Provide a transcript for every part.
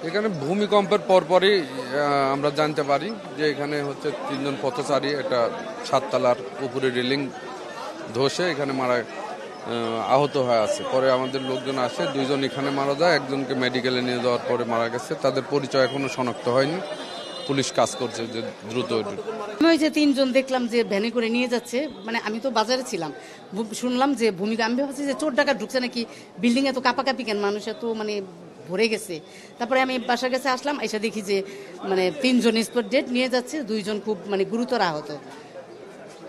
এখানে ভূমিকম্পের পরপরই আমরা জানতে পারি যে এখানে হচ্ছে 3 জন পথচারী একটা 7 তলার উপরে রেলিং ধসে এখানে আহত হয়ে আছে। পরে আমাদের লোকজন আসে, 2 জন এখানে মারা যায়, একজনকে মেডিকেলে নিয়ে যাওয়ার পরে মারা গেছে। তাদের পরিচয় এখনো শনাক্ত হয়নি, পুলিশ কাজ করছে যে দ্রুত। ওই যে 3 জন দেখলাম যে ভ্যানে করে নিয়ে যাচ্ছে, মানে আমি তো বাজারে ছিলাম, শুনলাম যে ভূমিকম্প, আমি ভাবছি যে চোর ডাকাত ঢুকছে নাকি, বিল্ডিং এত কাঁপাকাঁপি কেন, মানুষ এত মানে ভরে গেছে। তারপরে আমি বাসার কাছে আসলাম, এসে দেখি যে মানে 3 জন স্পট ডেড নিয়ে যাচ্ছে, 2 জন খুব মানে গুরুতর আহত।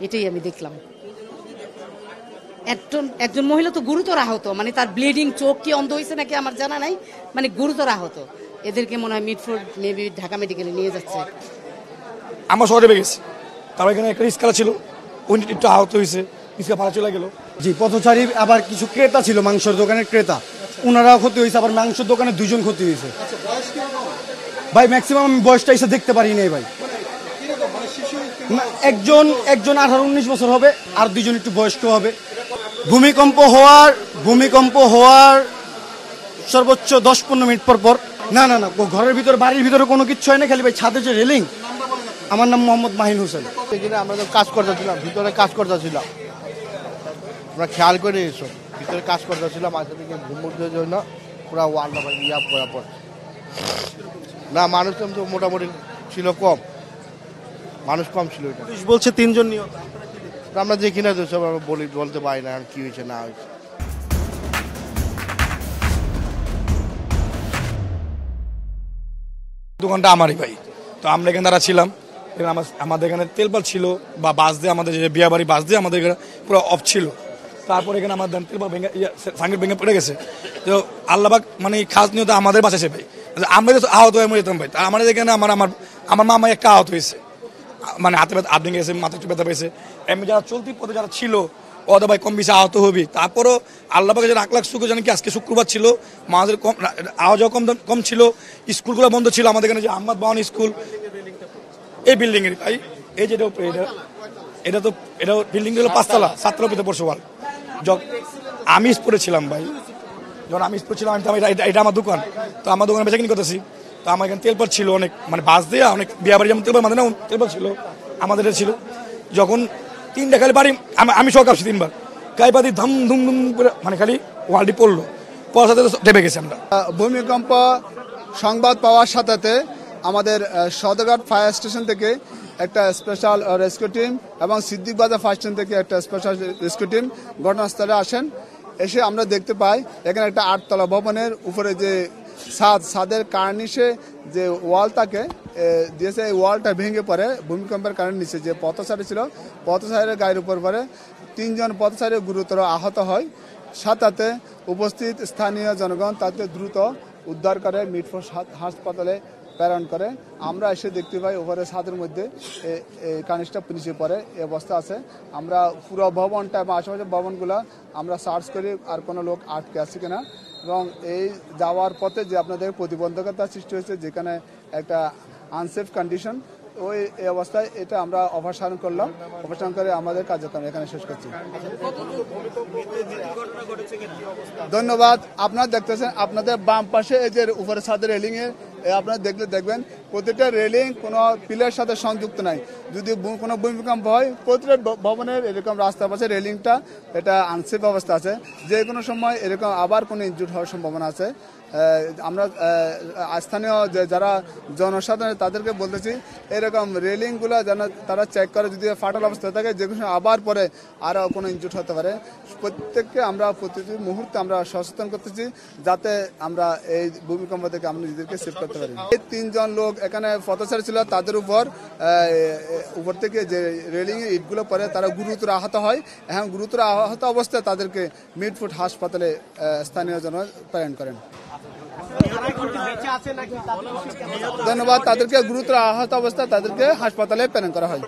এটাই আমি দেখলাম। একজন মহিলা তো গুরুতর আহত, মানে তার ব্লিডিং, চোখ কি অন্ধ হয়েছে নাকি আমার জানা নাই, মানে গুরুতর আহত। এদেরকে মনে হয় মিডফোর্ড মেবি ঢাকা মেডিকেলে নিয়ে যাচ্ছে। আমার শহরে গেছে, তারপর এখানে একটা রিস্কা ছিল, উনি একটু আহত হয়েছে, রিস্কা ভাড়া চলে গেল। জি, পথচারী আবার কিছু ক্রেতা ছিল, মাংসের দোকানের ক্রেতা, ওনারাও ক্ষতি হয়েছে, আবার মাংসের দোকানে 2 জন ক্ষতি হয়েছে। ভাই ম্যাক্সিমাম আমি বয়সটা এসে দেখতে পারি নাই ভাই। একজন 18-19 বছর হবে, আর 2 জন একটু বয়স্ক হবে। ভূমিকম্প হওয়ার সর্বোচ্চ 10-15 মিনিট পর পর। না, ঘরের ভিতরে, বাড়ির ভিতরে কোনো কিছু হয় না, খালি ভাই ছাদে যে রেলিং। আমার নাম মোহাম্মদ মাহিন হোসেন। এখানে আমরা তো কাজ করতেছিলাম, ভিতরে কাজ করতেছিলাম, আমরা খেয়াল করে এসো, ভিতরে কাজ করতেছিলাম, মাঝে থেকে ঘুমুর জন্য পুরো ওয়ালটা ইয়া করার পর না, মানুষ তো মোটামুটি ছিল কম, মানুষ কম ছিল। এটা পুলিশ বলছে 3 জন নিহত, আমরা দেখি না তো, সব বলতে পারি না কি হয়েছে না হয়েছে। দোকানটা আমারই ভাই, তো আমরা এখানে দাঁড়া ছিলাম, আমাদের এখানে তেলপাল ছিল, বা বাস দিয়ে আমাদের যে বিয়া বাড়ি বাস দিয়ে আমাদের এখানে পুরো অফ ছিল। তারপরে এখানে আমাদের তেলপাল সাংকেট ভেঙে পড়ে গেছে। তো আল্লাহবাক মানে খাস নিয়ত আমাদের বাঁচাছে ভাই, আমরা তো আহত হয়ে মরে যেতাম ভাই। আমাদের এখানে আমার মামা একটা আহত হয়েছে, মানে হাতে হাত ভেঙে গেছে, মাথা একটু ব্যথা পেয়েছে। এমনি যারা চলতি পথে যারা ছিল ওদের ভাই কম বেশি আহত হবি। তারপরও আল্লাহবাকে যে 1 লাখ শুক্র জানি কি, আজকে শুক্রবার ছিল, মাঝের কম আওয়াজ কম ছিল, স্কুলগুলো বন্ধ ছিল। আমাদের এখানে যে আহমদ বাওয়ান স্কুল, এই বিল্ডিং এর ভাই, এই যেটা এটা বিল্ডিং হলো 5 তলা, 7 তলার ভিতরে পড়ছে ওয়াল। আমি স্পোর্টে ছিলাম ভাই, যখন আমি স্পোর্ট ছিলাম, এটা আমার দোকান, তো আমার দোকানে বেচা কিনি করতেছি। তো আমার এখানে তেলপাল ছিল অনেক, মানে বাস দিয়ে অনেক বিয়া বাড়ি যেমন তেলপাল, মানে না তেলপাল ছিল, আমাদের ছিল। যখন 3টা খালি বাড়ি, আমি সব কাঁপছি 3 বার, গায়ে পাতি ধম ধুম ধুম করে, মানে খালি ওয়ালটি পড়লো, পড়ার সাথে ডেবে গেছি আমরা। ভূমিকম্প সংবাদ পাওয়ার সাথে আমাদের সদরঘাট ফায়ার স্টেশন থেকে একটা স্পেশাল রেস্কিউ টিম এবং সিদ্দিক বাজার ফায়ার স্টেশন থেকে একটা স্পেশাল রেস্কিউ টিম ঘটনাস্থলে আসেন। এসে আমরা দেখতে পাই এখানে একটা 8 তলা ভবনের উপরে যে ছাদের কার্নিশে যে ওয়াল তাকে দিয়েছে, এই ওয়ালটা ভেঙে পড়ে ভূমিকম্পের কারণে। নিচে যে পথচারী ছিল, পথচারীর গায়ের উপর পড়ে, 3 জন পথচারী গুরুতর আহত হয়। সাথে উপস্থিত স্থানীয় জনগণ তাকে দ্রুত উদ্ধার করে মিডফোর্ড হাসপাতালে প্রেরণ করে। আমরা এসে দেখতে পাই উপরে ছাদের মধ্যে কানিসটা নিচে পড়ে এই অবস্থা আছে। আমরা পুরো ভবনটা এবং আশেপাশের ভবনগুলো আমরা সার্চ করি আর কোনো লোক আটকে আছে কিনা, এবং এই যাওয়ার পথে যে আপনাদের প্রতিবন্ধকতা সৃষ্টি হয়েছে, যেখানে একটা আনসেফ কন্ডিশন, ওই এই অবস্থায় এটা আমরা অপসারণ করলাম। অপসারণ করে আমাদের কার্যক্রম এখানে শেষ করছি। ধন্যবাদ। আপনারা দেখতেছেন, আপনাদের বাম পাশে এই যে উপরে ছাদের রেলিং এর, আপনারা দেখবেন প্রতিটা রেলিং কোনো পিলার সাথে সংযুক্ত নাই। যদি কোনো ভূমিকম্প হয়, প্রতিটা ভবনের এরকম রাস্তার পাশে রেলিংটা এটা আনসেফ অবস্থা আছে, যে কোনো সময় এরকম আবার কোনো ইনজুর হওয়ার সম্ভাবনা আছে। আমরা স্থানীয় যারা জনসাধারণ তাদেরকে বলতেছি, এরকম রেলিংগুলো যেন তারা চেক করে, যদি ফাটাল অবস্থা থাকে, যে কোনো আবার পরে আরও কোনো ইনজুর হতে পারে। প্রত্যেককে আমরা প্রতিটি মুহূর্তে আমরা সচেতন করতেছি, যাতে আমরা এই ভূমিকম্প থেকে আমরা নিজেদেরকে সেভ করতে পারি। এই 3 জন লোক এখানে পথচারী ছিল, তাদের উপর থেকে যে রেলিং এর ইটগুলো পরে তারা গুরুতর আহত হয়। এখন গুরুতর আহত অবস্থায় তাদেরকে মিডফোর্ড হাসপাতালে স্থানীয় জন প্রেরণ করেন। ধন্যবাদ। তাদেরকে গুরুতর আহত অবস্থায় তাদেরকে হাসপাতালে প্রেরণ করা হয়।